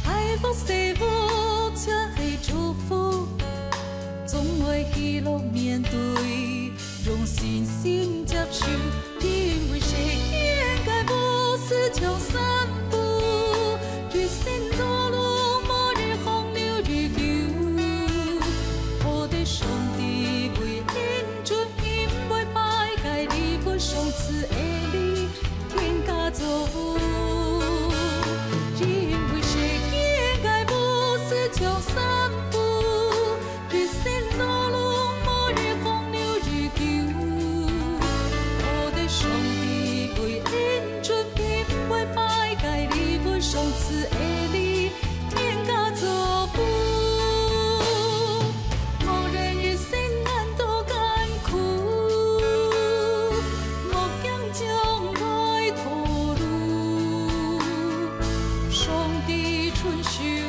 海福世福，全系祝福，总会喜乐面对，用信心接受，因为谁应该不是求三福，一生道路末日洪流日久，我的上帝为因准因为拜该你不上次的你，天家作福。 求三福，一生道路末日洪流日久。我的上帝为因准因为拜该你不上次的你，天家作福。我人一生难多艰苦，莫讲将来道路，上帝春秋。